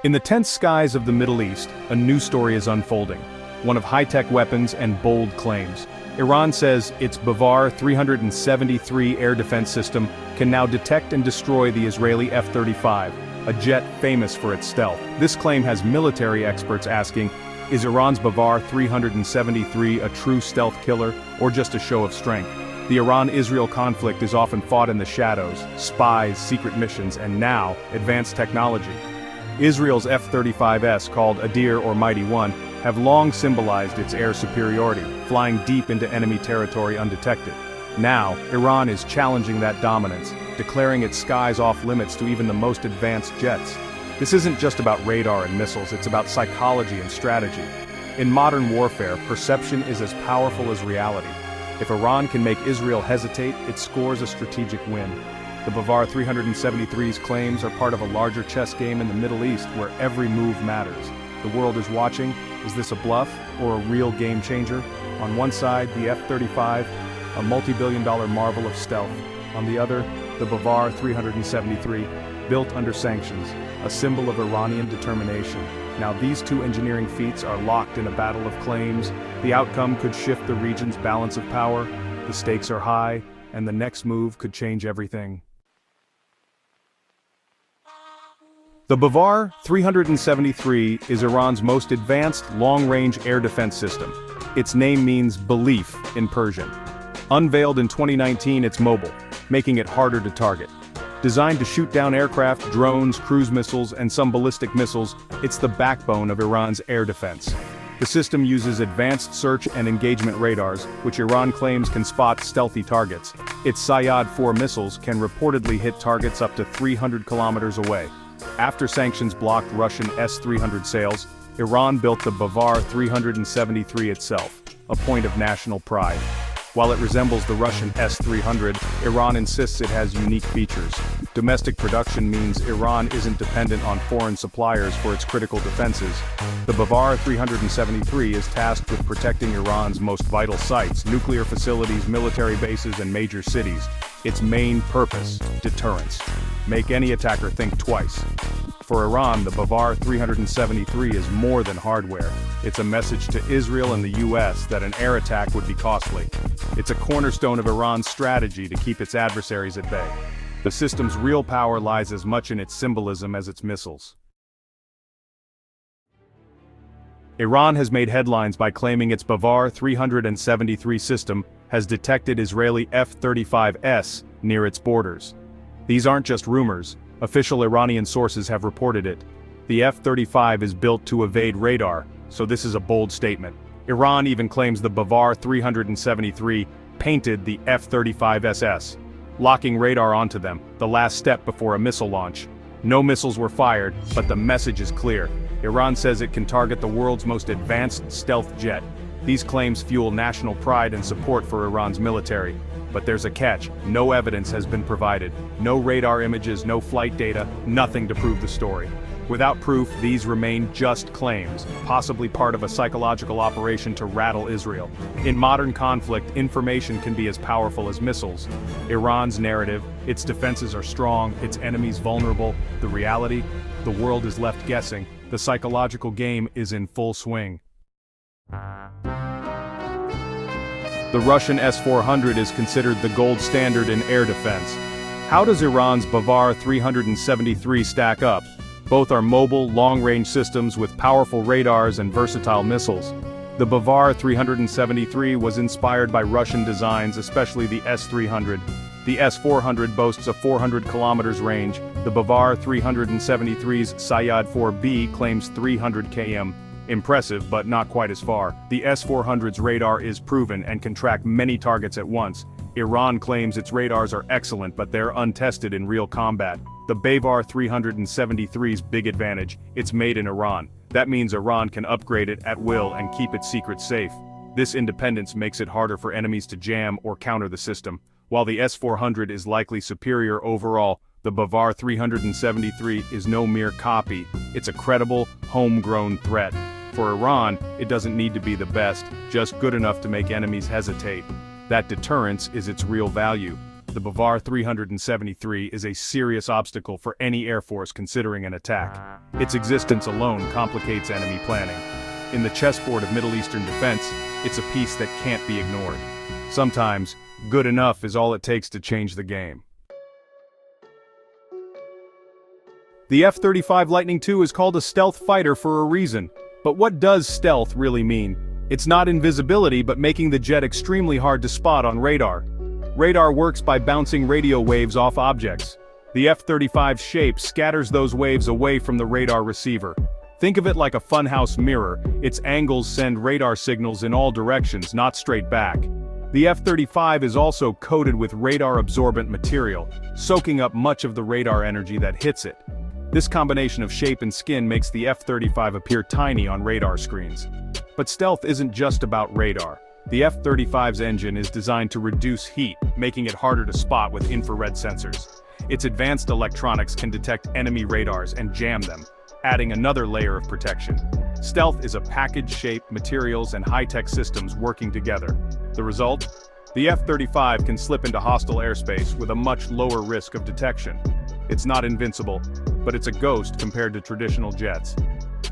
In the tense skies of the Middle East, a new story is unfolding. One of high-tech weapons and bold claims. Iran says its Bavar 373 air defense system can now detect and destroy the Israeli F-35, a jet famous for its stealth. This claim has military experts asking, is Iran's Bavar 373 a true stealth killer, or just a show of strength? The Iran-Israel conflict is often fought in the shadows, spies, secret missions, and now, advanced technology. Israel's F-35s, called Adir or Mighty One, have long symbolized its air superiority, flying deep into enemy territory undetected. Now, Iran is challenging that dominance, declaring its skies off limits to even the most advanced jets. This isn't just about radar and missiles, it's about psychology and strategy. In modern warfare, perception is as powerful as reality. If Iran can make Israel hesitate, it scores a strategic win. The Bavar 373's claims are part of a larger chess game in the Middle East where every move matters. The world is watching. Is this a bluff or a real game changer? On one side, the F-35, a multi-billion-dollar marvel of stealth. On the other, the Bavar 373, built under sanctions, a symbol of Iranian determination. Now these two engineering feats are locked in a battle of claims. The outcome could shift the region's balance of power. The stakes are high, and the next move could change everything. The Bavar 373 is Iran's most advanced long-range air defense system. Its name means belief in Persian. Unveiled in 2019, it's mobile, making it harder to target. Designed to shoot down aircraft, drones, cruise missiles, and some ballistic missiles, it's the backbone of Iran's air defense. The system uses advanced search and engagement radars, which Iran claims can spot stealthy targets. Its Sayad-4 missiles can reportedly hit targets up to 300 kilometers away. After sanctions blocked Russian S-300 sales, Iran built the Bavar 373 itself, a point of national pride. While it resembles the Russian S-300, Iran insists it has unique features. Domestic production means Iran isn't dependent on foreign suppliers for its critical defenses. The Bavar 373 is tasked with protecting Iran's most vital sites, nuclear facilities, military bases, and major cities. Its main purpose, deterrence. Make any attacker think twice. For Iran, the Bavar 373 is more than hardware. It's a message to Israel and the US that an air attack would be costly. It's a cornerstone of Iran's strategy to keep its adversaries at bay. The system's real power lies as much in its symbolism as its missiles. Iran has made headlines by claiming its Bavar 373 system has detected Israeli F-35s near its borders. These aren't just rumors. Official Iranian sources have reported it. The F-35 is built to evade radar, so this is a bold statement. Iran even claims the Bavar 373 painted the F-35s, locking radar onto them, the last step before a missile launch. No missiles were fired, but the message is clear. Iran says it can target the world's most advanced stealth jet. These claims fuel national pride and support for Iran's military. But there's a catch. No evidence has been provided. No radar images, no flight data, nothing to prove the story. Without proof, these remain just claims, possibly part of a psychological operation to rattle Israel. In modern conflict, information can be as powerful as missiles. Iran's narrative, its defenses are strong, its enemies vulnerable. The reality? The world is left guessing. The psychological game is in full swing. The Russian S-400 is considered the gold standard in air defense. How does Iran's Bavar 373 stack up? Both are mobile, long-range systems with powerful radars and versatile missiles. The Bavar 373 was inspired by Russian designs, especially the S-300. The S-400 boasts a 400 kilometers range. The Bavar 373's Sayad-4B claims 300 km. Impressive, but not quite as far. The S-400's radar is proven and can track many targets at once. Iran claims its radars are excellent, but they're untested in real combat. The Bavar 373's big advantage, it's made in Iran. That means Iran can upgrade it at will and keep its secrets safe. This independence makes it harder for enemies to jam or counter the system. While the S-400 is likely superior overall, the Bavar 373 is no mere copy. It's a credible, homegrown threat. For Iran, it doesn't need to be the best, just good enough to make enemies hesitate. That deterrence is its real value. the Bavar 373 is a serious obstacle for any air force considering an attack. Its existence alone complicates enemy planning. In the chessboard of Middle Eastern defense, it's a piece that can't be ignored. Sometimes, good enough is all it takes to change the game. The F-35 Lightning II is called a stealth fighter for a reason. But what does stealth really mean? It's not invisibility but making the jet extremely hard to spot on radar. Radar works by bouncing radio waves off objects. The F-35's shape scatters those waves away from the radar receiver. Think of it like a funhouse mirror. Its angles send radar signals in all directions, not straight back. The F-35 is also coated with radar-absorbent material, soaking up much of the radar energy that hits it. This combination of shape and skin makes the F-35 appear tiny on radar screens. But stealth isn't just about radar. The F-35's engine is designed to reduce heat, making it harder to spot with infrared sensors. Its advanced electronics can detect enemy radars and jam them, adding another layer of protection. Stealth is a package shape, materials, and high-tech systems working together. The result? The F-35 can slip into hostile airspace with a much lower risk of detection. It's not invincible, but it's a ghost compared to traditional jets.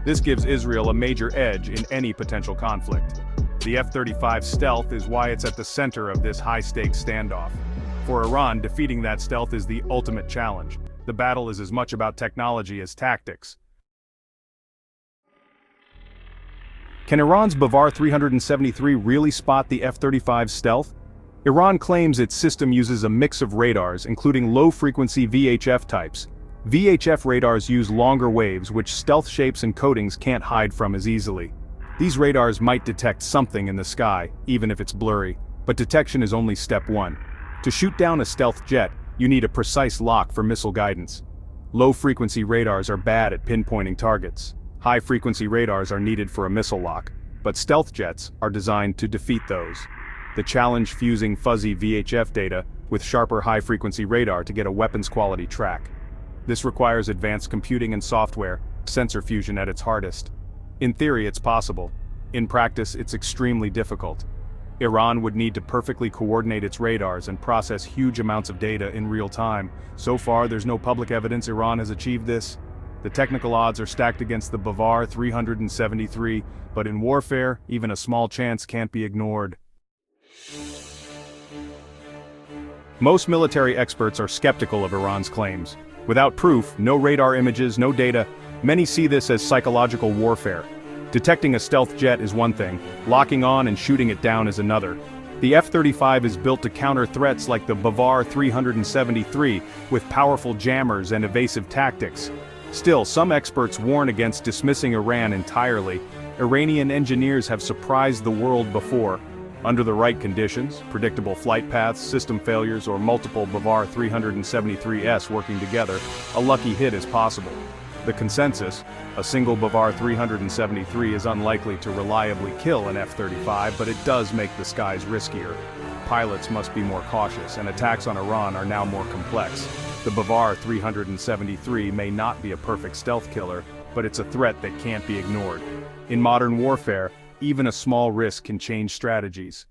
This gives Israel a major edge in any potential conflict. The F-35's stealth is why it's at the center of this high-stakes standoff. For Iran, defeating that stealth is the ultimate challenge. The battle is as much about technology as tactics. Can Iran's Bavar 373 really spot the F-35's stealth? Iran claims its system uses a mix of radars, including low-frequency VHF types. VHF radars use longer waves which stealth shapes and coatings can't hide from as easily. These radars might detect something in the sky, even if it's blurry, but detection is only step one. To shoot down a stealth jet, you need a precise lock for missile guidance. Low-frequency radars are bad at pinpointing targets. High-frequency radars are needed for a missile lock, but stealth jets are designed to defeat those. The challenge fusing fuzzy VHF data with sharper high-frequency radar to get a weapons-quality track. This requires advanced computing and software, sensor fusion at its hardest. In theory, it's possible. In practice, it's extremely difficult. Iran would need to perfectly coordinate its radars and process huge amounts of data in real time. So far, there's no public evidence Iran has achieved this. The technical odds are stacked against the Bavar 373, but in warfare, even a small chance can't be ignored. Most military experts are skeptical of Iran's claims. Without proof, no radar images, no data, many see this as psychological warfare. Detecting a stealth jet is one thing, locking on and shooting it down is another. The F-35 is built to counter threats like the Bavar 373, with powerful jammers and evasive tactics. Still, some experts warn against dismissing Iran entirely. Iranian engineers have surprised the world before. Under the right conditions, predictable flight paths, system failures, or multiple Bavar 373s working together, a lucky hit is possible. The consensus, a single Bavar 373 is unlikely to reliably kill an F-35, but it does make the skies riskier. Pilots must be more cautious, and attacks on Iran are now more complex. The Bavar 373 may not be a perfect stealth killer, but it's a threat that can't be ignored. In modern warfare, even a small risk can change strategies.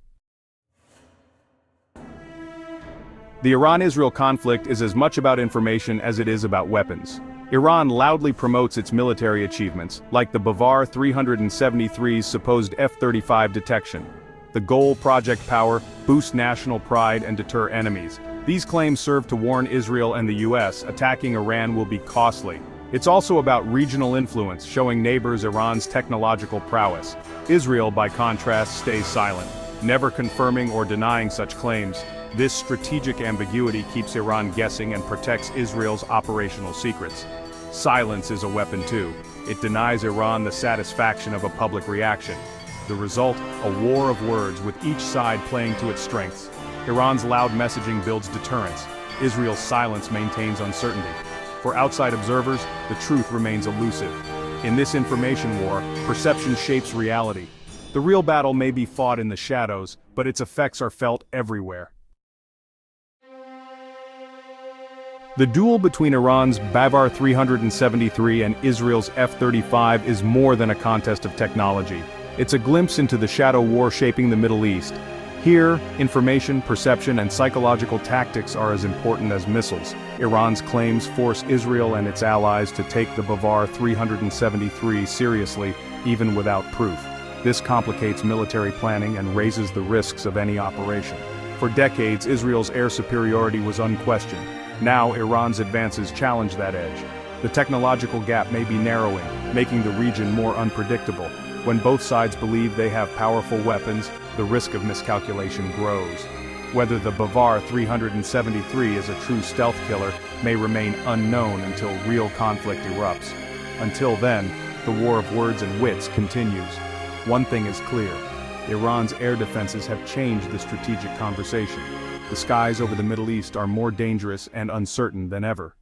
The Iran-Israel conflict is as much about information as it is about weapons. Iran loudly promotes its military achievements, like the Bavar 373's supposed F-35 detection. The goal, Project Power, boost national pride and deter enemies. These claims serve to warn Israel and the US attacking Iran will be costly. It's also about regional influence, showing neighbors Iran's technological prowess. Israel, by contrast, stays silent, never confirming or denying such claims. This strategic ambiguity keeps Iran guessing and protects Israel's operational secrets. Silence is a weapon too. It denies Iran the satisfaction of a public reaction. The result, a war of words with each side playing to its strengths. Iran's loud messaging builds deterrence. Israel's silence maintains uncertainty. For outside observers, the truth remains elusive. In this information war, perception shapes reality. The real battle may be fought in the shadows, but its effects are felt everywhere. The duel between Iran's Bavar 373 and Israel's F-35 is more than a contest of technology. It's a glimpse into the shadow war shaping the Middle East. Here, information, perception, and psychological tactics are as important as missiles. Iran's claims force Israel and its allies to take the Bavar 373 seriously, even without proof. This complicates military planning and raises the risks of any operation. For decades, Israel's air superiority was unquestioned. Now, Iran's advances challenge that edge. The technological gap may be narrowing, making the region more unpredictable. When both sides believe they have powerful weapons, the risk of miscalculation grows. Whether the Bavar 373 is a true stealth killer may remain unknown until real conflict erupts. Until then, the war of words and wits continues. One thing is clear: Iran's air defenses have changed the strategic conversation. The skies over the Middle East are more dangerous and uncertain than ever.